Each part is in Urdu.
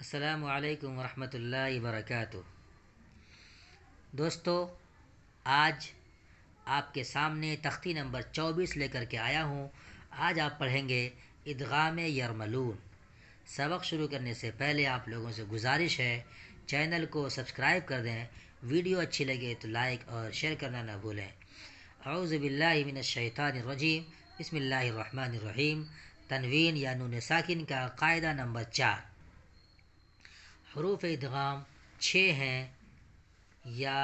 السلام علیکم ورحمۃ اللہ وبرکاتہ۔ دوستو، آج آپ کے سامنے تختی نمبر 24 لے کر کے آیا ہوں۔ آج آپ پڑھیں گے ادغام یرملون۔ سبق شروع کرنے سے پہلے آپ لوگوں سے گزارش ہے، چینل کو سبسکرائب کر دیں، ویڈیو اچھی لگے تو لائک اور شیئر کرنا نہ بھولیں۔ اعوذ باللہ من الشیطان الرجیم، بسم اللہ الرحمن الرحیم۔ تنوین یا نون ساکن کا قاعدہ نمبر 4۔ حروف ادغام 6 ہیں: یا،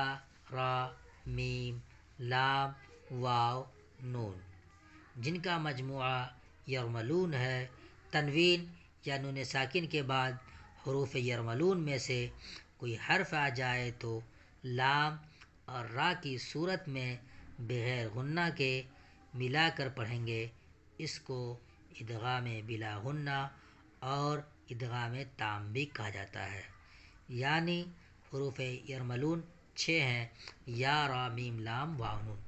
را، میم، لام، واو، نون، جن کا مجموعہ یرملون ہے۔ تنوین یا نون ساکن کے بعد حروف یرملون میں سے کوئی حرف آ جائے تو لام اور را کی صورت میں بغیر غنہ کے ملا کر پڑھیں گے۔ اس کو ادغام بلا غنہ اور ادغام تام بھی کہا جاتا ہے۔ یعنی حروف یرملون 6 ہیں: یا، را، میم، لام، واو، نون،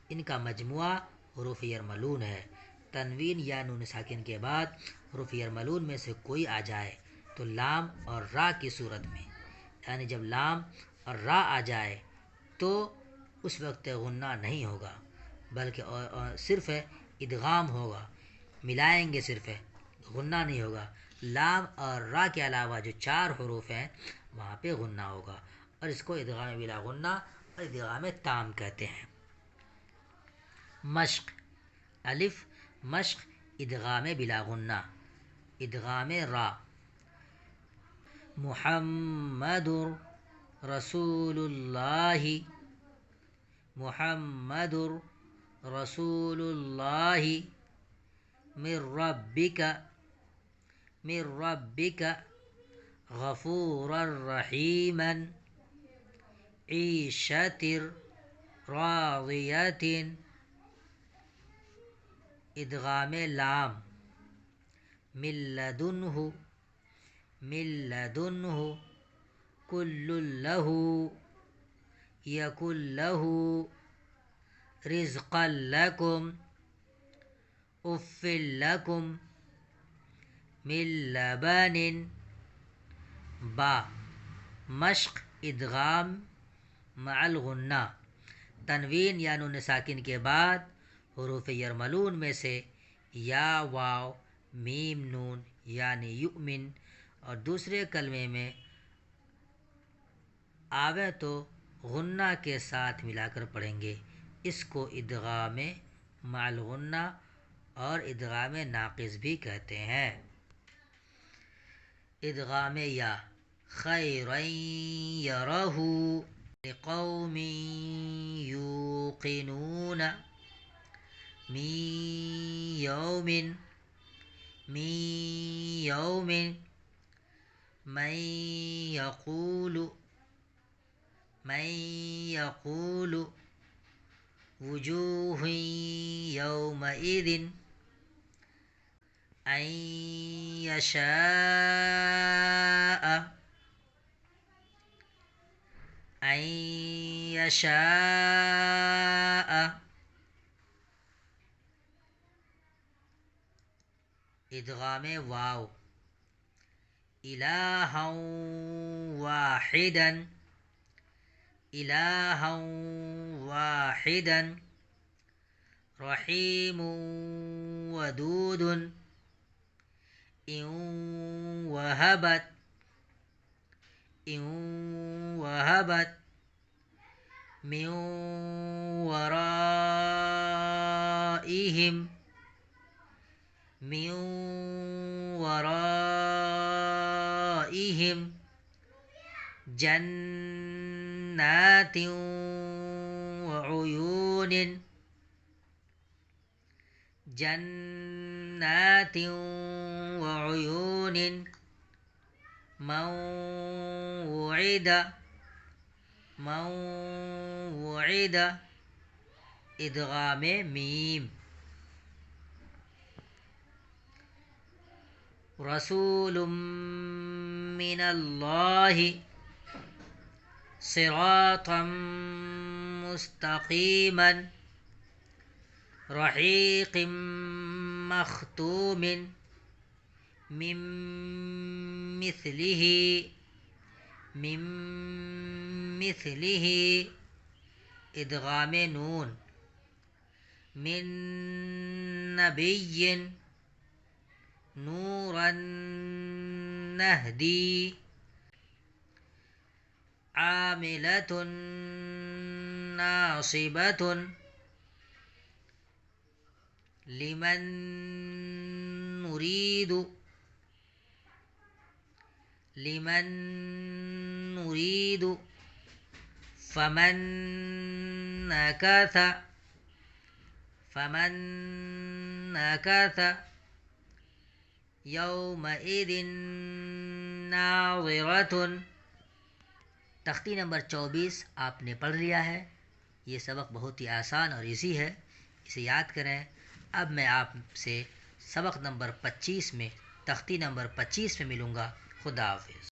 ان کا مجموعہ حروف یرملون ہے۔ تنوین یا نون ساکن کے بعد حروف یرملون میں سے کوئی آ جائے تو لام اور را کی صورت میں، یعنی جب لام اور را آ جائے تو اس وقت غنہ نہیں ہوگا، بلکہ صرف ادغام ہوگا، ملائیں گے، صرف غنہ نہیں ہوگا۔ لام اور را کے علاوہ جو 4 حروف ہیں وہاں پہ غنہ ہوگا، اور اس کو ادغام بلا غنہ اور ادغام تام کہتے ہیں۔ مشق الف مشق ادغام بلا غنہ۔ ادغام را: محمد رسول اللہ، محمد رسول اللہ، من ربک، من ربک غفورا رحیما، عیشۃ راضیۃ۔ ادغام لام: من لدنہ، من لدنہ کل لہ، یکن لہ رزقا لکم، اف لکم، من لبن۔ با مشق ادغام مع الغنہ۔ تنوین یا نون ساکن کے بعد حروف یرملون میں سے یا، واو، میم، نون یعنی یؤمن اور دوسرے کلمے میں آوے تو غنہ کے ساتھ ملا کر پڑھیں گے۔ اس کو ادغام مع الغنہ اور ادغام ناقص بھی کہتے ہیں۔ ادغام یا: خیرا یرہ لقوم یوقنون، من یوم، من یوم، من یقول، من یقول، وجوہ یومئذ، ان یشاء، ان یشاء۔ ادغام واو: الہا واحدا، الہا واحدا، رحیم ودود، ان وہبت، ان وہبت، من ورائہم، من ورائہم جنات وعیون، جنات وعیون، من وعد، من وعد۔ ادغام میم: رسول من اللہ، صراطا مستقیما، رحیق مختوم، من مثله من مثله ادغام نون من نبی نورا نهدی عاملة ناصبة لمن نريد فمن نكث يومئذ ناظرة۔ تختی نمبر 24 آپ نے پڑھ لیا ہے۔ یہ سبق بہت ہی آسان اور ایزی ہے، اسے یاد کریں۔ اب میں آپ سے سبق نمبر 25 میں، تختی نمبر 25 میں ملوں گا۔ خدا حافظ۔